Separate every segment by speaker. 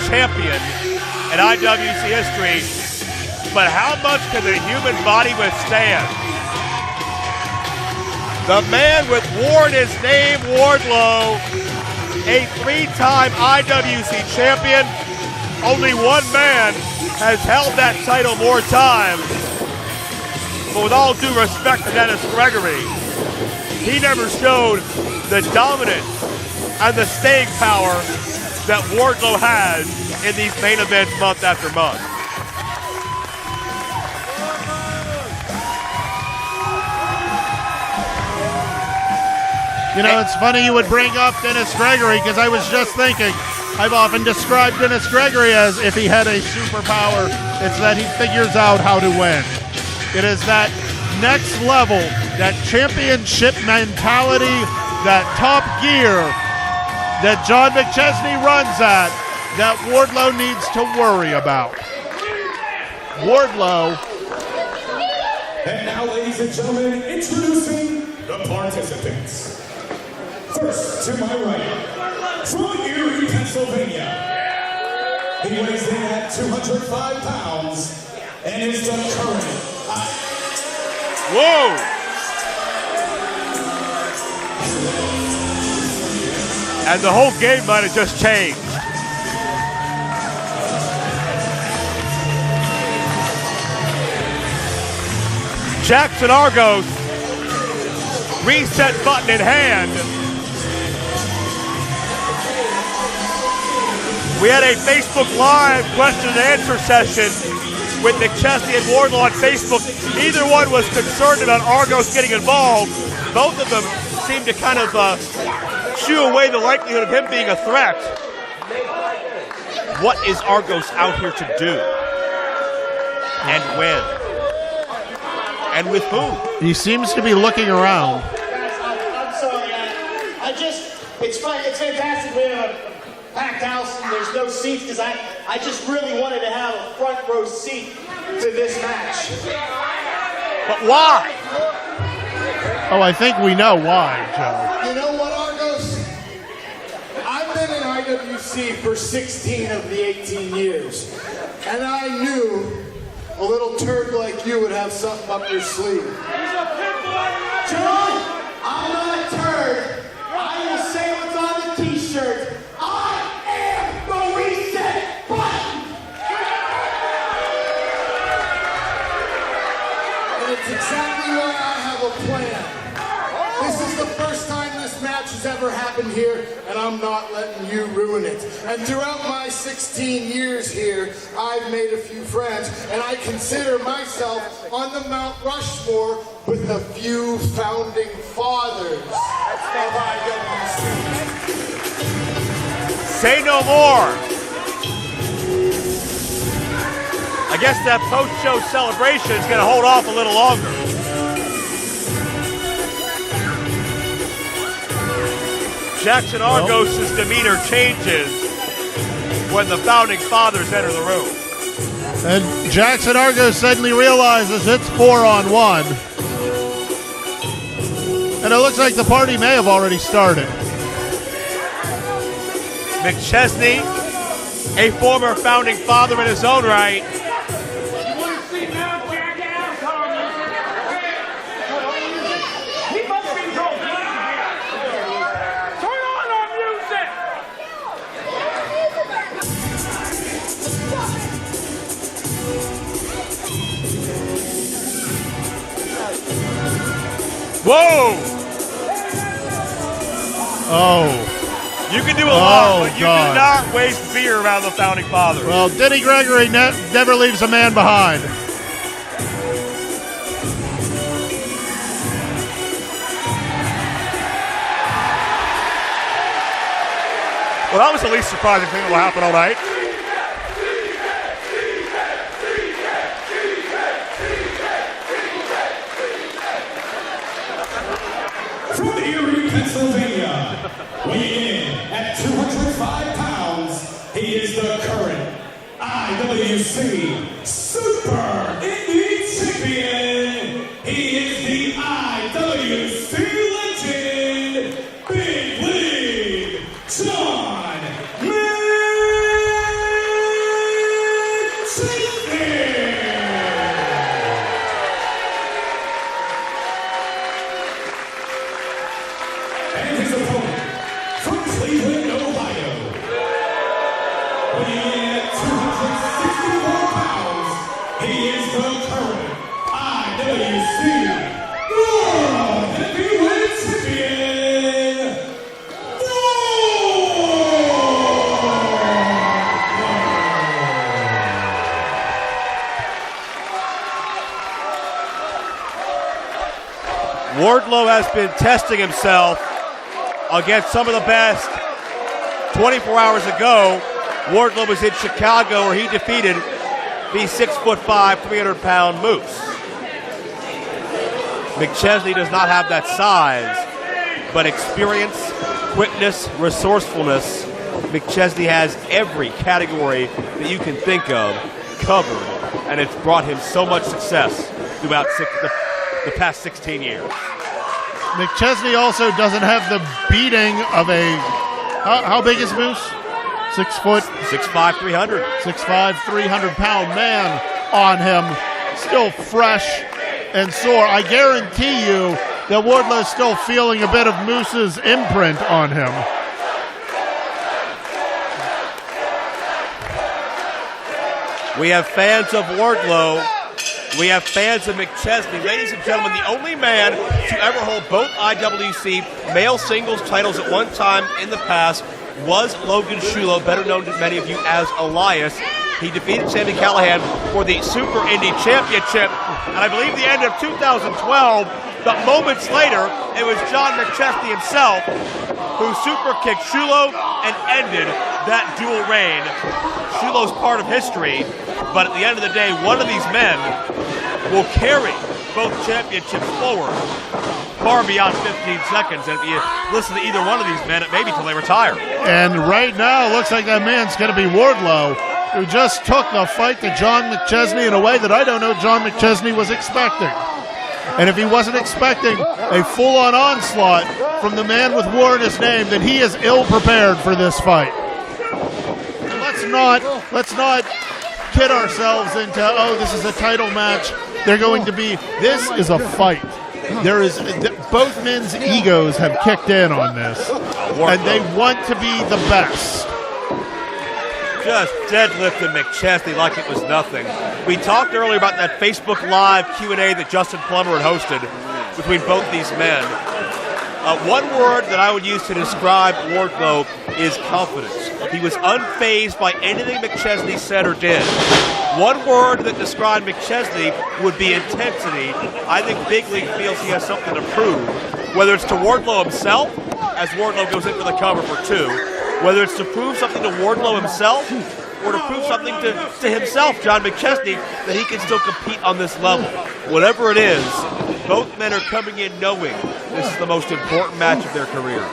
Speaker 1: champion in IWC history, but how much can the human body withstand? The man with War in his name, Wardlow, a 3-time IWC champion. Only one man has held that title more times. But with all due respect to Dennis Gregory, he never showed the dominance and the staying power that Wardlow has in these main events month after month.
Speaker 2: You know, it's funny you would bring up Dennis Gregory, because I was just thinking, I've often described Dennis Gregory as if he had a superpower, it's that he figures out how to win. It is that next level, that championship mentality, that top gear that John McChesney runs at, that Wardlow needs to worry about. Wardlow.
Speaker 3: And now, ladies and gentlemen, introducing the participants. First, to my right, from Erie, Pennsylvania, he weighs in at 205 pounds and is the current.
Speaker 1: Whoa! And the whole game might have just changed. Jackson Argos, reset button in hand. We had a Facebook Live question and answer session with McChesney and Wardlow on Facebook. Neither one was concerned about Argos getting involved. Both of them seemed to kind of shoo away the likelihood of him being a threat. What is Argos out here to do? And when? And with whom?
Speaker 2: He seems to be looking around.
Speaker 4: I'm sorry, it's fun. It's fantastic. We have a packed house and there's no seats because I just really wanted to have a front row seat to this match.
Speaker 1: But why?
Speaker 2: Oh, I think we know why, Joe.
Speaker 5: You know what, Argos? I've been in IWC for 16 of the 18 years, and I knew a little turd like you would have something up your sleeve. John, I'm not a turd. I will say what's on the t-shirt. I am the reset button! And it's exactly why I have a plan. This is the first time this match has ever happened here, and I'm not letting you ruin it. And throughout my 16 years here, I've made a few friends, and I consider myself on the Mount Rushmore with a few founding fathers of IWC.
Speaker 1: Say no more. I guess that post-show celebration is going to hold off a little longer. Jackson Argos' demeanor changes when the founding fathers enter the room.
Speaker 2: And Jackson Argos suddenly realizes it's 4-on-1. And it looks like the party may have already started.
Speaker 1: McChesney, a former founding father in his own right. Whoa!
Speaker 2: Oh.
Speaker 1: You can do a lot, but you do not waste beer around the founding fathers.
Speaker 2: Well, Denny Gregory never leaves a man behind.
Speaker 1: Well, that was the least surprising thing that will happen all night.
Speaker 3: From Erie, Pennsylvania, weighing in at 205 pounds, he is the current IWC Super Indie Champion. He is the IWC legend, Big League John McChesney. And his opponent, from Cleveland, Ohio, weighing in at 264 pounds, he is the current IWC World Heavyweight Champion,
Speaker 1: Wardlow has been testing himself against some of the best. 24 hours ago, Wardlow was in Chicago where he defeated the 6'5", 300-pound Moose. McChesney does not have that size, but experience, quickness, resourcefulness. McChesney has every category that you can think of covered, and it's brought him so much success throughout the past 16 years.
Speaker 2: McChesney also doesn't have the beating of a... How big is Moose? 6 foot?
Speaker 1: 6'5", 300.
Speaker 2: 6'5", 300-pound man on him. Still fresh and sore. I guarantee you that Wardlow's still feeling a bit of Moose's imprint on him.
Speaker 1: We have fans of Wardlow. We have fans of McChesney. Ladies and gentlemen, the only man to ever hold both IWC male singles titles at one time in the past was Logan Shulo, better known to many of you as Elias. He defeated Sami Callihan for the Super Indy Championship, and I believe the end of 2012, but moments later, it was John McChesney himself who super kicked Shulo and ended that dual reign. Shulo's part of history, but at the end of the day, one of these men will carry both championships forward far beyond 15 seconds. And if you listen to either one of these men, it may be till they retire.
Speaker 2: And right now, it looks like that man's going to be Wardlow, who just took the fight to John McChesney in a way that I don't know John McChesney was expecting. And if he wasn't expecting a full-on onslaught from the man with war in his name, then he is ill-prepared for this fight. And let's not kid ourselves into, oh, this is a title match. They're going to be, this is a fight. There is, both men's egos have kicked in on this, and they want to be the best.
Speaker 1: Just deadlifting McChesney like it was nothing. We talked earlier about that Facebook Live Q&A that Justin Plummer had hosted between both these men. One word that I would use to describe Wardlow is confidence. He was unfazed by anything McChesney said or did. One word that described McChesney would be intensity. I think Big League feels he has something to prove, whether it's to Wardlow himself, as Wardlow goes in for the cover for 2, whether it's to prove something to Wardlow himself or to prove something to himself, John McChesney, that he can still compete on this level. Whatever it is, both men are coming in knowing this is the most important match of their careers.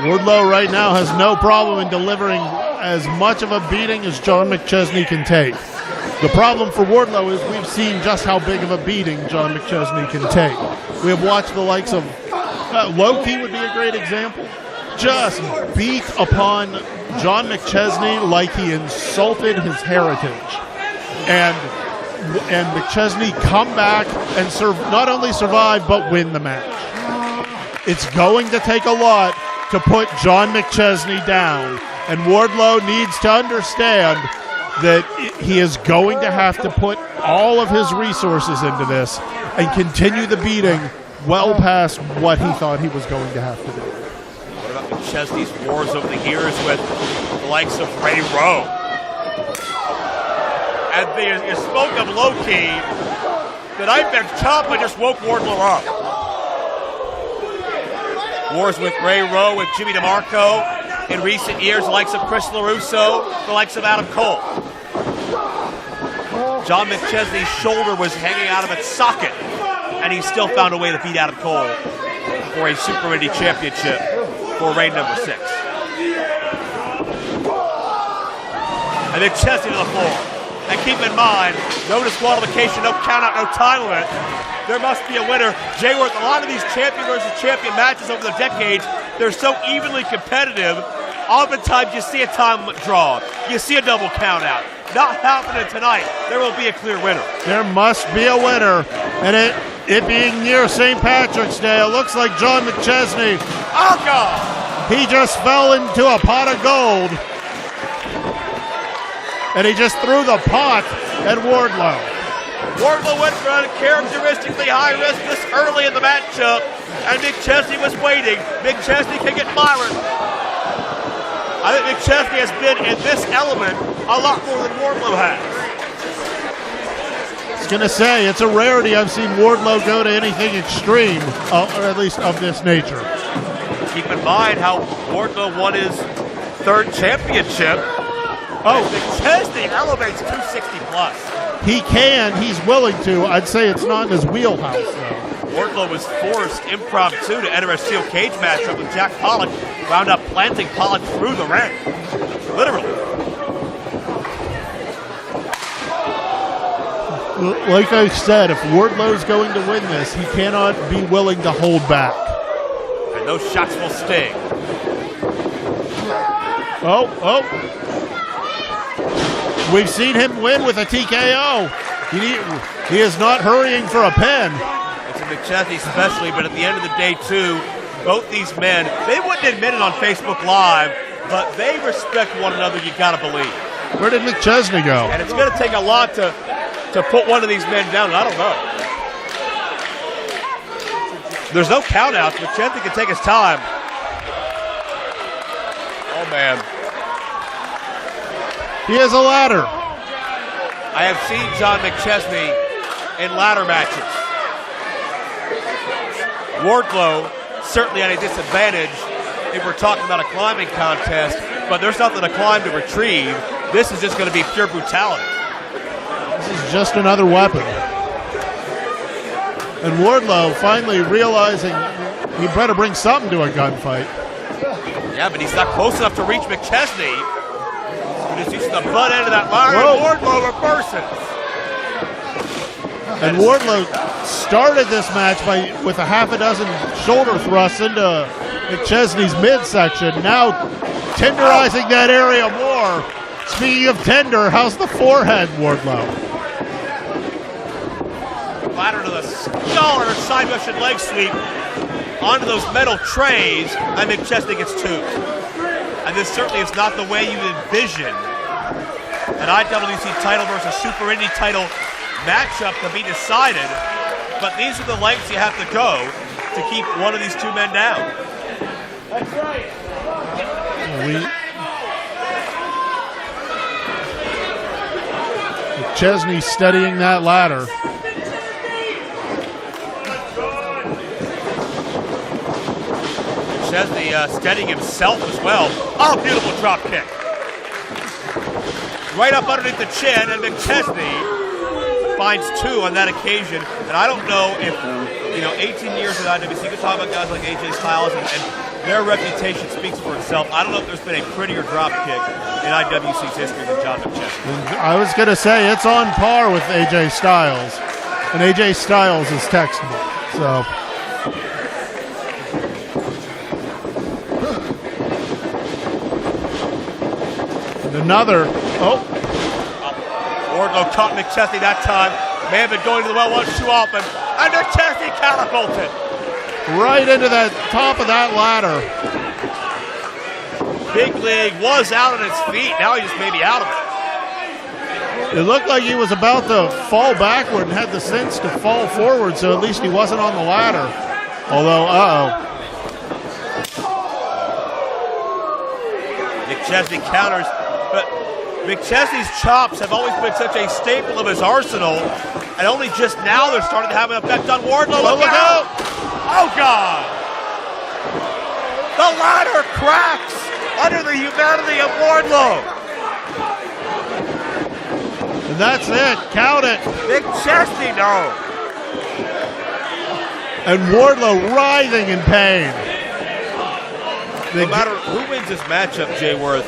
Speaker 2: Wardlow right now has no problem in delivering as much of a beating as John McChesney can take. The problem for Wardlow is we've seen just how big of a beating John McChesney can take. We have watched the likes of Loki would be a great example. Just beat upon John McChesney like he insulted his heritage. And McChesney come back and not only survive, but win the match. It's going to take a lot to put John McChesney down. And Wardlow needs to understand that he is going to have to put all of his resources into this and continue the beating well past what he thought he was going to have to do.
Speaker 1: What about McChesney's wars over the years with the likes of Ray Rowe? And you spoke of Loki. The night that Ciampa just woke Wardlow up. Wars with Ray Rowe, with Jimmy DeMarco. In recent years, the likes of Chris LaRusso, the likes of Adam Cole. John McChesney's shoulder was hanging out of its socket, and he still found a way to beat Adam Cole for a Super Indy Championship for reign number 6. And McChesney to the floor. And keep in mind, no disqualification, no countout, no time limit. There must be a winner. Jay Worth, a lot of these champion versus champion matches over the decades, they're so evenly competitive. Oftentimes you see a time draw. You see a double count out. Not happening tonight. There will be a clear winner.
Speaker 2: There must be a winner. And it being near St. Patrick's Day, it looks like John McChesney.
Speaker 1: Oh, God!
Speaker 2: He just fell into a pot of gold. And he just threw the pot at Wardlow.
Speaker 1: Wardlow went for uncharacteristically high risk this early in the matchup, and McChesney was waiting. McChesney can get Myron. I think McChesney has been in this element a lot more than Wardlow has.
Speaker 2: I was going to say, it's a rarity I've seen Wardlow go to anything extreme, or at least of this nature.
Speaker 1: Keep in mind how Wardlow won his third championship. Oh, McChesney elevates 260 plus.
Speaker 2: He can, he's willing to. I'd say it's not in his wheelhouse, though.
Speaker 1: Wardlow was forced impromptu to enter a steel cage matchup with Jack Pollock, wound up planting Pollock through the ring. Literally.
Speaker 2: Like I said, if Wardlow's going to win this, he cannot be willing to hold back.
Speaker 1: And those shots will sting.
Speaker 2: Oh. We've seen him win with a TKO. He is not hurrying for a pin.
Speaker 1: It's a McChesney especially, but at the end of the day, too, both these men, they wouldn't admit it on Facebook Live, but they respect one another, you gotta believe.
Speaker 2: Where did McChesney go?
Speaker 1: And it's gonna take a lot to put one of these men down, and I don't know. There's no countouts. McChesney can take his time. Oh, man.
Speaker 2: He has a ladder.
Speaker 1: I have seen John McChesney in ladder matches. Wardlow certainly at a disadvantage if we're talking about a climbing contest, but there's nothing to climb to retrieve. This is just going to be pure brutality.
Speaker 2: This is just another weapon. And Wardlow finally realizing he better bring something to a gunfight.
Speaker 1: Yeah, but he's not close enough to reach McChesney. He's just using the butt end of that ladder. Wardlow reverses.
Speaker 2: And Wardlow started this match with a half a dozen shoulder thrusts into McChesney's midsection. Now tenderizing that area more. Speaking of tender, how's the forehead, Wardlow?
Speaker 1: Ladder to the skull and a side Russian leg sweep onto those metal trays, and McChesney gets two. And this certainly is not the way you envision an IWC title versus Super Indy title matchup to be decided, but these are the lengths you have to go to keep one of these two men down.
Speaker 4: That's right.
Speaker 2: McChesney steadying that ladder.
Speaker 1: McChesney steadying himself as well. Oh, beautiful drop kick. Right up underneath the chin, and McChesney finds two on that occasion. And I don't know if, 18 years with IWC, you can talk about guys like AJ Styles, and their reputation speaks for itself. I don't know if there's been a prettier drop kick in IWC's history than John McChesney.
Speaker 2: I was going to say, it's on par with AJ Styles. And AJ Styles is textbook. So... another.
Speaker 1: Wardlow caught McChesney that time. May have been going to the well once too often. And McChesney catapulted.
Speaker 2: Right into the top of that ladder.
Speaker 1: Big League was out on his feet. Now he just may be out of it.
Speaker 2: It looked like he was about to fall backward and had the sense to fall forward, so at least he wasn't on the ladder. Although,
Speaker 1: McChesney counters, but McChesney's chops have always been such a staple of his arsenal, and only just now they're starting to have an effect on Wardlow. Look out! Oh, God! The ladder cracks under the humanity of Wardlow.
Speaker 2: And that's it. Count it.
Speaker 1: McChesney, no.
Speaker 2: And Wardlow writhing in pain.
Speaker 1: No matter who wins this matchup, Jay Worth,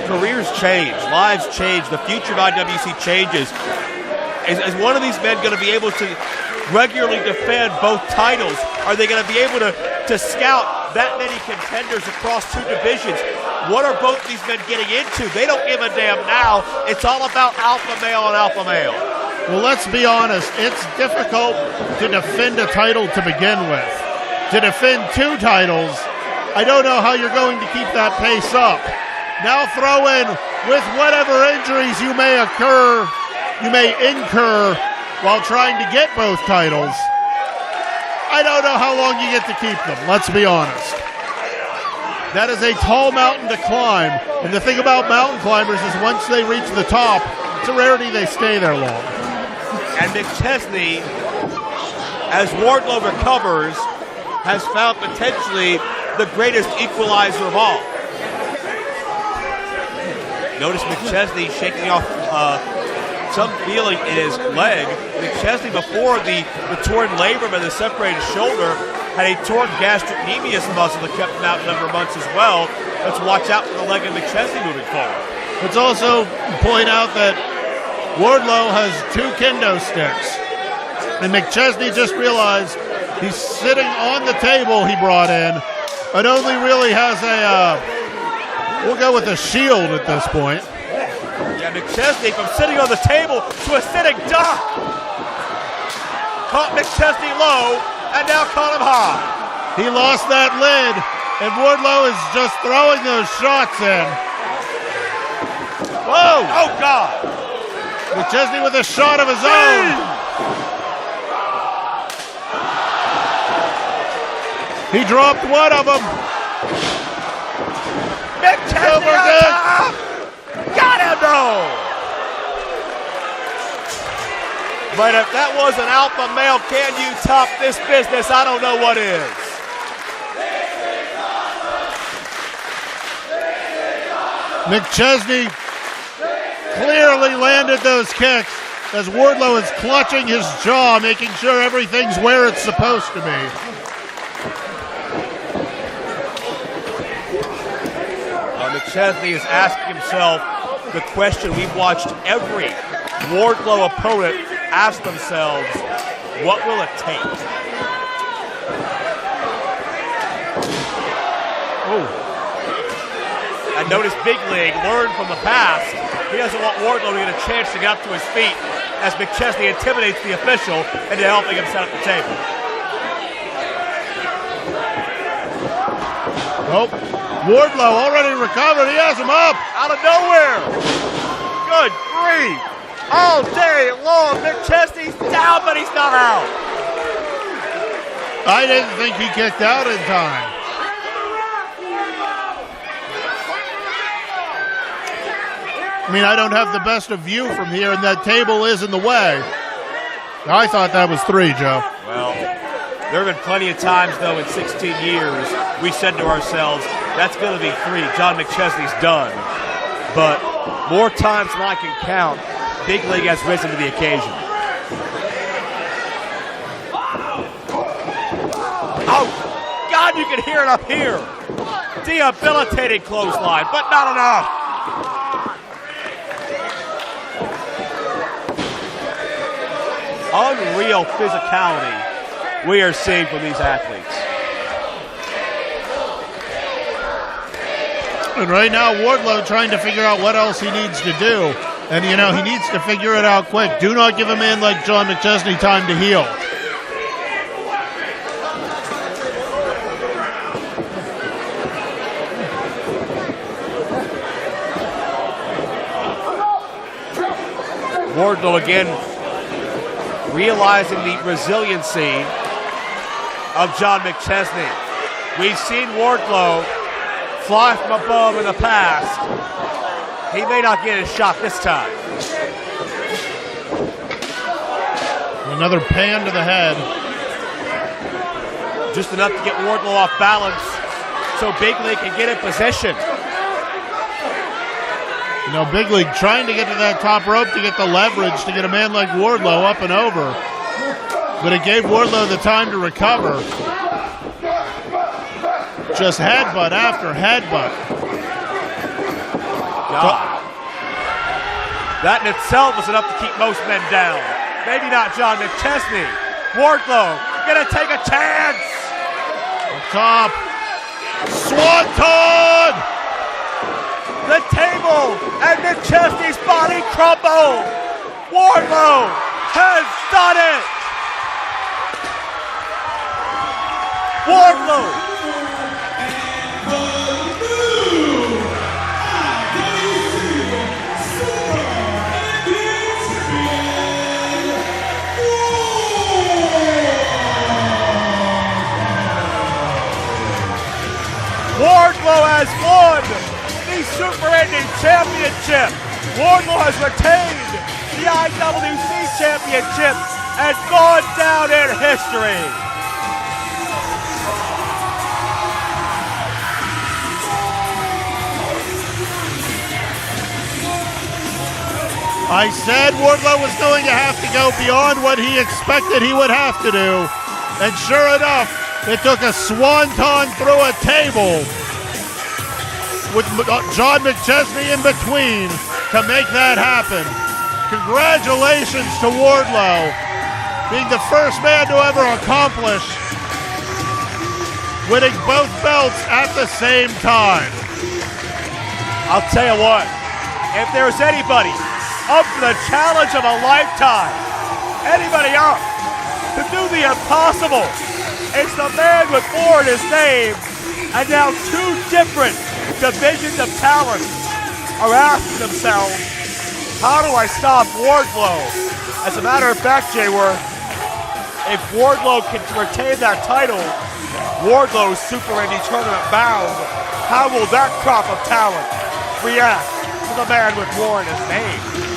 Speaker 1: careers change, lives change, the future of IWC changes. Is one of these men going to be able to regularly defend both titles? Are they going to be able to to scout that many contenders across 2 divisions. What are both these men getting into? They don't give a damn now. It's all about alpha male and alpha male.
Speaker 2: Well, let's be honest. It's difficult to defend a title to begin with. To defend 2 titles, I don't know how you're going to keep that pace up. Now throw in with whatever injuries you may incur while trying to get both titles. I don't know how long you get to keep them, let's be honest. That is a tall mountain to climb, and the thing about mountain climbers is once they reach the top, it's a rarity they stay there long.
Speaker 1: And McChesney, as Wardlow recovers, has found potentially the greatest equalizer of all. Notice McChesney shaking off some feeling in his leg. McChesney, before the torn labrum and the separated shoulder, had a torn gastrocnemius muscle that kept him out a number of months as well. Let's watch out for the leg of McChesney moving forward.
Speaker 2: Let's also point out that Wardlow has 2 kendo sticks. And McChesney just realized he's sitting on the table he brought in and only really has we'll go with a shield at this point.
Speaker 1: Yeah, McChesney from sitting on the table to a sitting duck. Caught McChesney low and now caught him high.
Speaker 2: He lost that lid, and Wardlow is just throwing those shots in.
Speaker 1: Whoa! Oh, God!
Speaker 2: McChesney with a shot of his own. He dropped one of them.
Speaker 1: McChesney on top! Got him, though! But if that was an alpha male, can you top this business? I don't know what is.
Speaker 2: McChesney clearly landed those kicks as Wardlow is clutching his jaw, making sure everything's where it's supposed to be.
Speaker 1: McChesney is asking himself the question we've watched every Wardlow opponent ask themselves: what will it take? Oh. And notice Big League learned from the past. He doesn't want Wardlow to get a chance to get up to his feet as McChesney intimidates the official into helping him set up the table.
Speaker 2: Nope. Wardlow already recovered. He has him up.
Speaker 1: Out of nowhere. Good grief. All day long, McChesney's down, but he's not out.
Speaker 2: I didn't think he kicked out in time. I mean, I don't have the best of view from here, and that table is in the way. I thought that was 3, Joe.
Speaker 1: Well, there have been plenty of times, though, in 16 years, we said to ourselves, that's going to be 3. John McChesney's done. But more times than I can count, Big League has risen to the occasion. Oh, God, you can hear it up here. Debilitating clothesline, but not enough. Unreal physicality we are seeing from these athletes.
Speaker 2: And right now, Wardlow trying to figure out what else he needs to do. And, you know, he needs to figure it out quick. Do not give a man like John McChesney time to heal.
Speaker 1: Wardlow again realizing the resiliency of John McChesney. We've seen Wardlow fly from above in the past. He may not get his shot this time.
Speaker 2: Another pan to the head.
Speaker 1: Just enough to get Wardlow off balance so Big League can get in position.
Speaker 2: You know, Big League trying to get to that top rope to get the leverage to get a man like Wardlow up and over. But it gave Wardlow the time to recover. Just headbutt after headbutt.
Speaker 1: God. That in itself was enough to keep most men down. Maybe not John McChesney. Wardlow gonna take a chance.
Speaker 2: Top. Swanton!
Speaker 1: The table and McChesney's body crumble. Wardlow has done it. Wardlow. Wardlow has won the Super Indy Championship. Wardlow has retained the IWC Championship and gone down in history.
Speaker 2: I said Wardlow was going to have to go beyond what he expected he would have to do. And sure enough, it took a swanton through a table with John McChesney in between to make that happen. Congratulations to Wardlow, being the first man to ever accomplish winning both belts at the same time.
Speaker 1: I'll tell you what, if there's anybody up for the challenge of a lifetime, anybody up to do the impossible, it's the man with more in his name, and now two different divisions of talent are asking themselves, how do I stop Wardlow? As a matter of fact, Jay Worth, if Wardlow can retain that title, Wardlow's Super Indy Tournament bound, how will that crop of talent react to the man with more in his name?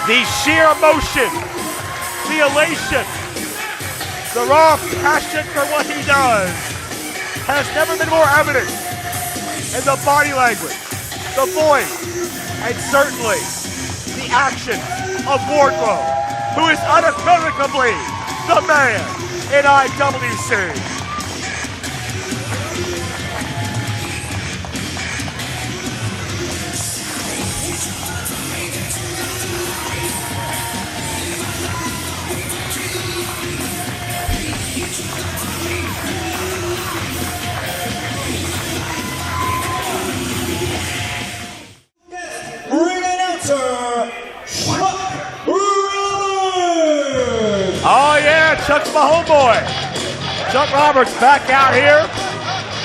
Speaker 1: The sheer emotion, the elation, the raw passion for what he does has never been more evident in the body language, the voice, and certainly the actions of Wardlow, who is unequivocally the man in IWC. Oh yeah, Chuck's my homeboy. Chuck Roberts back out here